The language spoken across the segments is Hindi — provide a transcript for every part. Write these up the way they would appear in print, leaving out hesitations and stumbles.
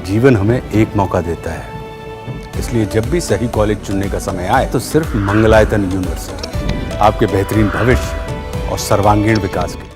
जीवन हमें एक मौका देता है, इसलिए जब भी सही कॉलेज चुनने का समय आए तो सिर्फ मंगलायतन यूनिवर्सिटी आपके बेहतरीन भविष्य और सर्वांगीण विकास के लिए।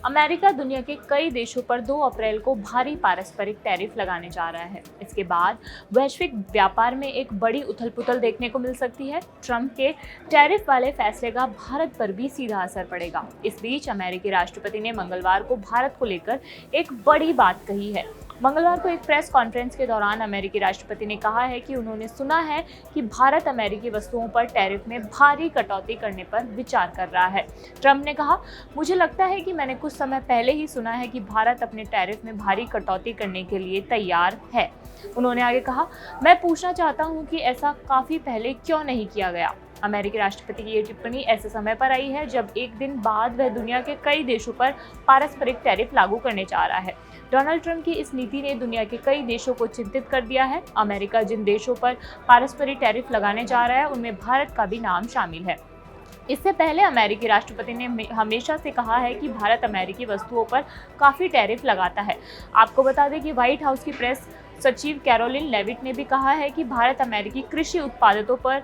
अमेरिका दुनिया के कई देशों पर 2 अप्रैल को भारी पारस्परिक टैरिफ लगाने जा रहा है। इसके बाद वैश्विक व्यापार में एक बड़ी उथल-पुथल देखने को मिल सकती है। ट्रंप के टैरिफ वाले फैसले का भारत पर भी सीधा असर पड़ेगा। इस बीच अमेरिकी राष्ट्रपति ने मंगलवार को भारत को लेकर एक बड़ी बात कही है। मंगलवार को एक प्रेस कॉन्फ्रेंस के दौरान अमेरिकी राष्ट्रपति ने कहा है कि उन्होंने सुना है कि भारत अमेरिकी वस्तुओं पर टैरिफ में भारी कटौती करने पर विचार कर रहा है। ट्रंप ने कहा, मुझे लगता है कि मैंने कुछ समय पहले ही सुना है कि भारत अपने टैरिफ में भारी कटौती करने के लिए तैयार है। उन्होंने आगे कहा, मैं पूछना चाहता हूं कि ऐसा काफी पहले क्यों नहीं किया गया। अमेरिकी राष्ट्रपति की ये टिप्पणी ऐसे समय पर आई है जब एक दिन बाद वह दुनिया के कई देशों पर पारस्परिक टैरिफ लागू करने जा रहा है। डोनाल्ड ट्रंप की इस नीति ने दुनिया के कई देशों को चिंतित कर दिया है। अमेरिका जिन देशों पर पारस्परिक टैरिफ लगाने जा रहा है उनमें भारत का भी नाम शामिल है। इससे पहले अमेरिकी राष्ट्रपति ने हमेशा से कहा है कि भारत अमेरिकी वस्तुओं पर काफ़ी टैरिफ लगाता है। आपको बता दें कि व्हाइट हाउस की प्रेस सचिव कैरोलिन लेविट ने भी कहा है कि भारत अमेरिकी कृषि उत्पादों पर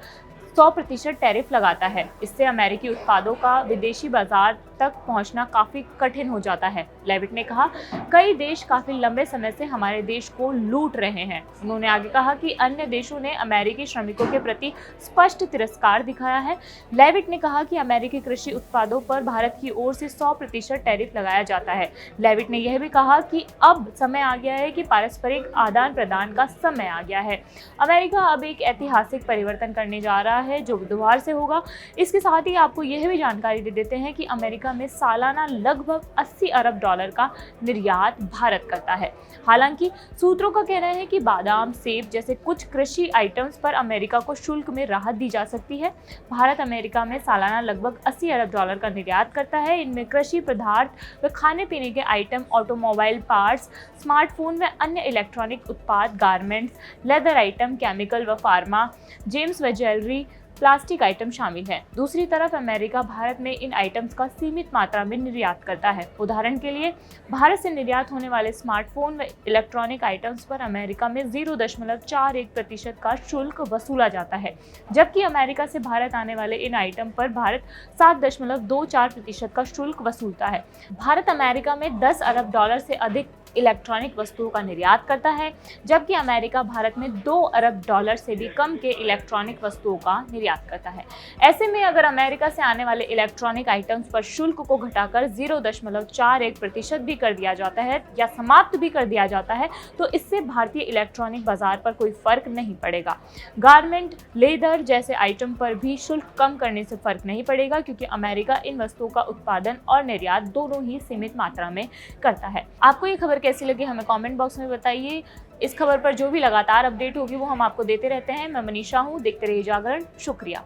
100% टैरिफ लगाता है। इससे अमेरिकी उत्पादों का विदेशी बाजार तक पहुंचना काफ़ी कठिन हो जाता है। लेविट ने कहा, कई देश काफ़ी लंबे समय से हमारे देश को लूट रहे हैं। उन्होंने आगे कहा कि अन्य देशों ने अमेरिकी श्रमिकों के प्रति स्पष्ट तिरस्कार दिखाया है। लेविट ने कहा कि अमेरिकी कृषि उत्पादों पर भारत की ओर से 100% टैरिफ लगाया जाता है। लेविट ने यह भी कहा कि अब समय आ गया है कि पारस्परिक आदान प्रदान का समय आ गया है। अमेरिका अब एक ऐतिहासिक परिवर्तन करने जा रहा है जो बुधवार से होगा। इसके साथ ही आपको यह भी जानकारी दे देते हैं कि अमेरिका में सालाना लगभग 80 अरब डॉलर का निर्यात भारत करता है। हालांकि सूत्रों का कहना है कि बादाम, सेब जैसे कुछ कृषि आइटम्स पर अमेरिका को शुल्क में राहत दी जा सकती है। भारत अमेरिका में सालाना लगभग 80 अरब डॉलर का निर्यात करता है। इनमें कृषि पदार्थ व खाने पीने के आइटम, ऑटोमोबाइल पार्ट्स, स्मार्टफोन व अन्य इलेक्ट्रॉनिक उत्पाद, गारमेंट्स, लेदर आइटम, केमिकल व फार्मा, जेम्स व ज्वेलरी, प्लास्टिक आइटम शामिल हैं। दूसरी तरफ अमेरिका भारत में इन आइटम्स का सीमित मात्रा में निर्यात करता है। उदाहरण के लिए भारत से निर्यात होने वाले स्मार्टफोन व इलेक्ट्रॉनिक आइटम्स पर अमेरिका में 0.41% का शुल्क वसूला जाता है, जबकि अमेरिका से भारत आने वाले इन आइटम पर भारत 7.24% का शुल्क वसूलता है। भारत अमेरिका में 10 अरब डॉलर से अधिक इलेक्ट्रॉनिक वस्तुओं का निर्यात करता है, जबकि अमेरिका भारत में 2 अरब डॉलर से भी कम के इलेक्ट्रॉनिक वस्तुओं का निर्यात करता है। ऐसे में अगर अमेरिका से आने वाले इलेक्ट्रॉनिक आइटम्स पर शुल्क को घटाकर 0.41% भी कर दिया जाता है या समाप्त भी कर दिया जाता है तो इससे भारतीय इलेक्ट्रॉनिक बाजार पर कोई फर्क नहीं पड़ेगा। गारमेंट, लेदर जैसे आइटम पर भी शुल्क कम करने से फर्क नहीं पड़ेगा, क्योंकि अमेरिका इन वस्तुओं का उत्पादन और निर्यात दोनों ही सीमित मात्रा में करता है। आपको ये खबर कैसी लगी हमें कमेंट बॉक्स में बताइए। इस खबर पर जो भी लगातार अपडेट होगी वो हम आपको देते रहते हैं। मैं मनीषा हूँ, देखते रहिए जागरण। शुक्रिया।